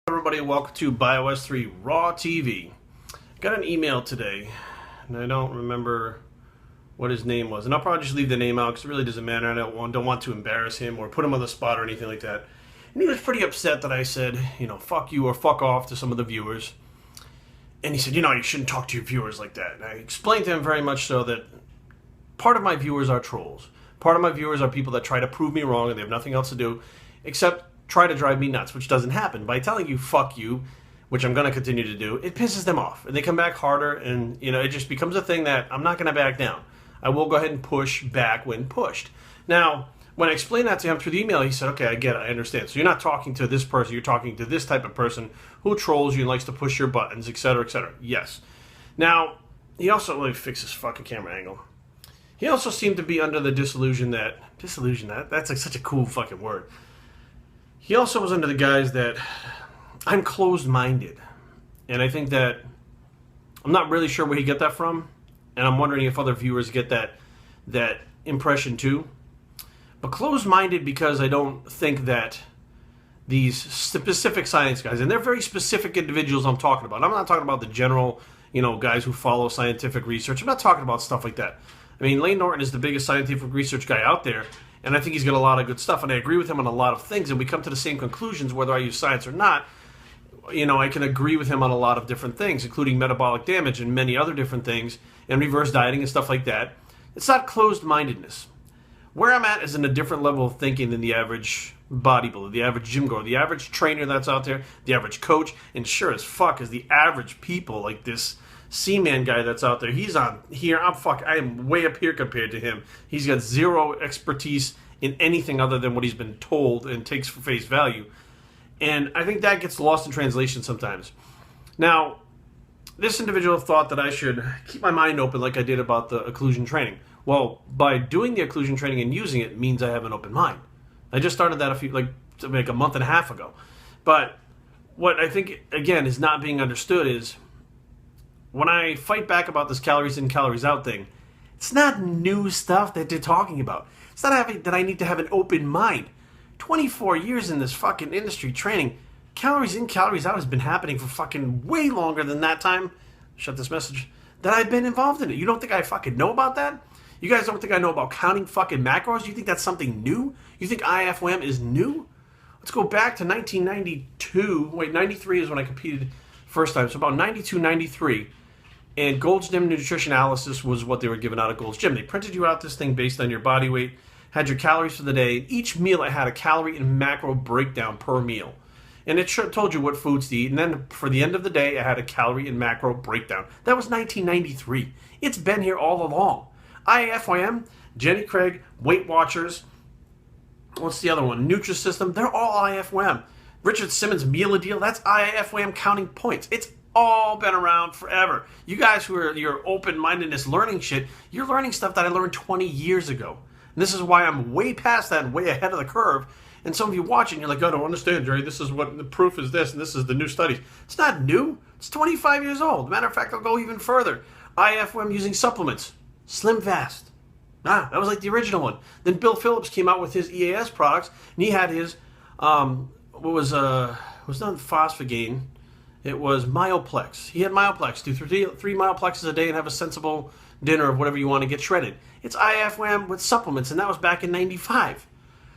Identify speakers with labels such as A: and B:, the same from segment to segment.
A: Everybody, welcome to Bios3 Raw TV. Got an email today, and I don't remember what his name was, and I'll probably just leave the name out because it really doesn't matter. I don't want to embarrass him or put him on the spot or anything like that. And he was pretty upset that I said, fuck you or fuck off to some of the viewers. And he said, you shouldn't talk to your viewers like that. And I explained to him very much so that part of my viewers are trolls. Part of my viewers are people that try to prove me wrong and they have nothing else to do except try to drive me nuts, which doesn't happen. By telling you fuck you, which I'm going to continue to do, it pisses them off. And they come back harder, and it just becomes a thing that I'm not going to back down. I will go ahead and push back when pushed. Now, when I explained that to him through the email, he said, okay, I get it, I understand. So you're not talking to this person, you're talking to this type of person who trolls you and likes to push your buttons, etc., etc. Yes. Now, he also, let me fix this fucking camera angle. He also seemed to be under the disillusion, that's like such a cool fucking word. He also was under the guise that I'm closed-minded. And I think that I'm not really sure where he got that from. And I'm wondering if other viewers get that impression too. But closed-minded because I don't think that these specific science guys, and they're very specific individuals I'm talking about. I'm not talking about the general, guys who follow scientific research. I'm not talking about stuff like that. I mean, Lane Norton is the biggest scientific research guy out there. And I think he's got a lot of good stuff, and I agree with him on a lot of things, and we come to the same conclusions whether I use science or not. I can agree with him on a lot of different things, including metabolic damage and many other different things, and reverse dieting and stuff like that. It's not closed-mindedness. Where I'm at is in a different level of thinking than the average bodybuilder, the average gym goer, the average trainer that's out there, the average coach, and sure as fuck is the average people like this C-Man guy that's out there. He's on here. I am way up here compared to him. He's got zero expertise in anything other than what he's been told and takes for face value. And I think that gets lost in translation sometimes. Now, this individual thought that I should keep my mind open like I did about the occlusion training. Well, by doing the occlusion training and using it means I have an open mind. I just started that a month and a half ago. But what I think, again, is not being understood is when I fight back about this calories in, calories out thing, it's not new stuff that they're talking about. It's not that I need to have an open mind. 24 years in this fucking industry training, calories in, calories out has been happening for fucking way longer than that time. Shut this message. That I've been involved in it. You don't think I fucking know about that? You guys don't think I know about counting fucking macros? You think that's something new? You think IFOM is new? Let's go back to 1992. Wait, 93 is when I competed first time. So about 92, 93. And Gold's Gym Nutrition Analysis was what they were giving out at Gold's Gym. They printed you out this thing based on your body weight, had your calories for the day. Each meal I had a calorie and macro breakdown per meal. And it told you what foods to eat. And then for the end of the day, I had a calorie and macro breakdown. That was 1993. It's been here all along. IFYM, Jenny Craig, Weight Watchers, what's the other one? Nutrisystem, they're all IFYM. Richard Simmons' Meal a Deal, that's IFYM counting points. It's all been around forever. You guys who are your open-mindedness learning shit, you're learning stuff that I learned 20 years ago. And this is why I'm way past that and way ahead of the curve. And some of you watching, you're like, I don't understand, Jerry. This is what the proof is this, and this is the new studies. It's not new. It's 25 years old. Matter of fact, I'll go even further. IFM using supplements. Slim Fast. That was like the original one. Then Bill Phillips came out with his EAS products, and he had his, it was not Phosphogain. It was Myoplex. He had Myoplex. Do three Myoplexes a day and have a sensible dinner of whatever you want to get shredded. It's IFWAM with supplements, and that was back in 95.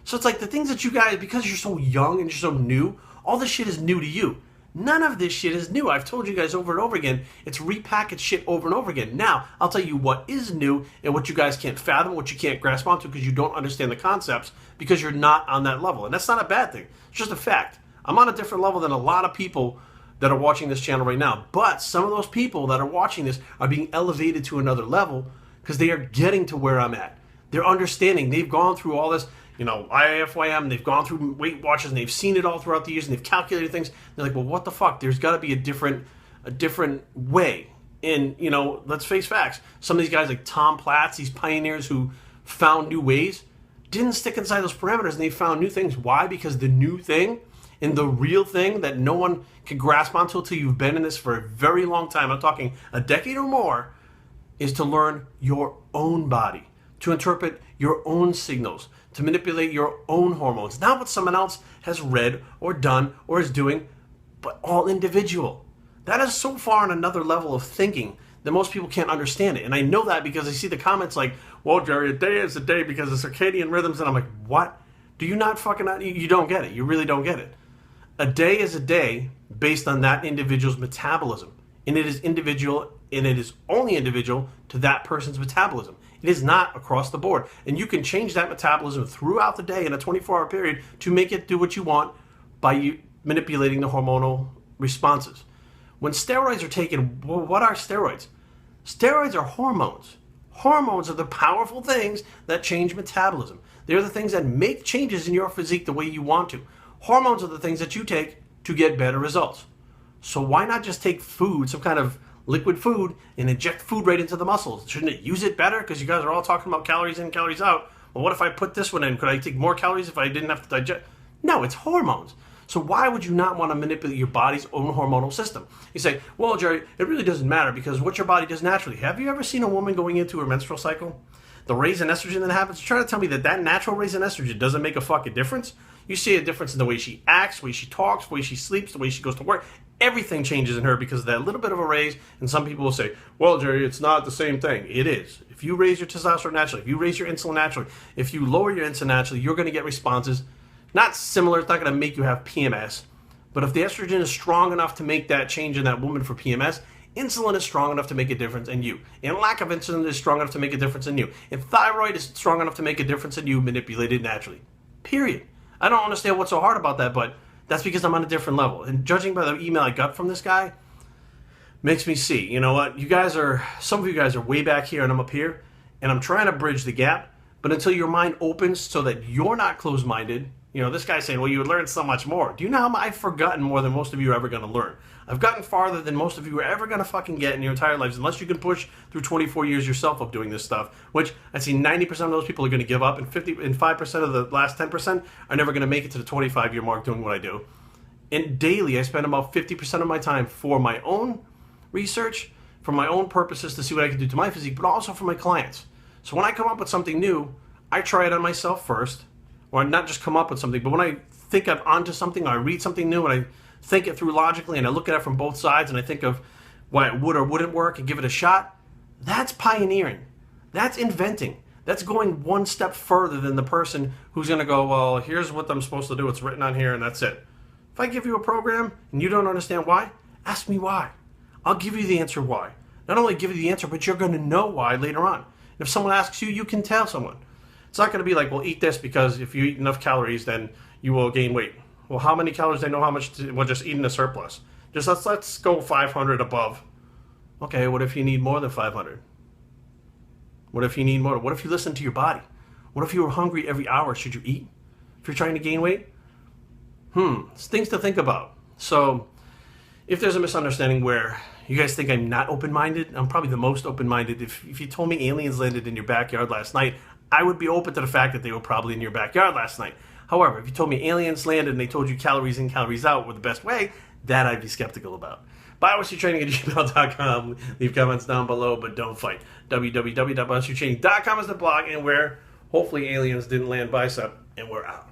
A: So it's like the things that you guys, because you're so young and you're so new, all this shit is new to you. None of this shit is new. I've told you guys over and over again, it's repackaged shit over and over again. Now, I'll tell you what is new and what you guys can't fathom, what you can't grasp onto because you don't understand the concepts because you're not on that level. And that's not a bad thing. It's just a fact. I'm on a different level than a lot of people that are watching this channel right now. But some of those people that are watching this are being elevated to another level because they are getting to where I'm at. They're understanding. They've gone through all this, IFYM, they've gone through Weight Watchers, and they've seen it all throughout the years, and they've calculated things. They're like, well, what the fuck? There's got to be a different way. And, let's face facts. Some of these guys like Tom Platz, these pioneers who found new ways, didn't stick inside those parameters, and they found new things. Why? Because the new thing and the real thing that no one can grasp onto until you've been in this for a very long time, I'm talking a decade or more, is to learn your own body, to interpret your own signals, to manipulate your own hormones, not what someone else has read or done or is doing but all individual. That is so far on another level of thinking that most people can't understand it. And I know that because I see the comments like, well, Jerry, a day is a day because of circadian rhythms. And I'm like, what? Do you not fucking, you don't get it. You really don't get it. A day is a day based on that individual's metabolism. And it is individual, and it is only individual to that person's metabolism. It is not across the board. And you can change that metabolism throughout the day in a 24-hour period to make it do what you want by you manipulating the hormonal responses. When steroids are taken, well, what are steroids? Steroids are hormones. Hormones are the powerful things that change metabolism. They're the things that make changes in your physique the way you want to. Hormones are the things that you take to get better results. So why not just take food, some kind of liquid food, and inject food right into the muscles? Shouldn't it use it better? Because you guys are all talking about calories in, calories out. Well, what if I put this one in? Could I take more calories if I didn't have to digest? No, it's hormones. So why would you not want to manipulate your body's own hormonal system? You say, well, Jerry, it really doesn't matter because what your body does naturally. Have you ever seen a woman going into her menstrual cycle? The raise in estrogen that happens? You're trying to tell me that that natural raise in estrogen doesn't make a fucking difference? You see a difference in the way she acts, the way she talks, the way she sleeps, the way she goes to work. Everything changes in her because of that little bit of a raise. And some people will say, well, Jerry, it's not the same thing. It is. If you raise your testosterone naturally, if you raise your insulin naturally, if you lower your insulin naturally, you're going to get responses. Not similar, it's not going to make you have PMS. But if the estrogen is strong enough to make that change in that woman for PMS, insulin is strong enough to make a difference in you. And lack of insulin is strong enough to make a difference in you. And thyroid is strong enough to make a difference in you, manipulated naturally. Period. I don't understand what's so hard about that, but that's because I'm on a different level. And judging by the email I got from this guy, makes me see, you know what, some of you guys are way back here and I'm up here, and I'm trying to bridge the gap, but until your mind opens so that you're not closed-minded, you know, this guy's saying, well, you would learn so much more. Do you know how I've forgotten more than most of you are ever going to learn? I've gotten farther than most of you are ever going to fucking get in your entire lives, unless you can push through 24 years yourself of doing this stuff, which I see 90% of those people are going to give up, and 5% of the last 10% are never going to make it to the 25-year mark doing what I do. And daily, I spend about 50% of my time for my own research, for my own purposes to see what I can do to my physique, but also for my clients. So when I come up with something new, I try it on myself first, or not just come up with something, but when I think I'm onto something, or I read something new, and I think it through logically, and I look at it from both sides, and I think of why it would or wouldn't work, and give it a shot, that's pioneering. That's inventing. That's going one step further than the person who's going to go, well, here's what I'm supposed to do, it's written on here, and that's it. If I give you a program, and you don't understand why, ask me why. I'll give you the answer why. Not only give you the answer, but you're going to know why later on. And if someone asks you, you can tell someone. It's not going to be like, well, eat this because if you eat enough calories, then you will gain weight. Well, how many calories? They know how much. Well, just eating a surplus. Just let's go 500 above. Okay, what if you need more than 500? What if you need more? What if you listen to your body? What if you were hungry every hour? Should you eat? If you're trying to gain weight? It's things to think about. So, if there's a misunderstanding where you guys think I'm not open-minded, I'm probably the most open-minded. If you told me aliens landed in your backyard last night, I would be open to the fact that they were probably in your backyard last night. However, if you told me aliens landed and they told you calories in, calories out were the best way, that I'd be skeptical about. Biosretraining@gmail.com. Leave comments down below, but don't fight. www.biosretraining.com is the blog, and where hopefully aliens didn't land bicep, and we're out.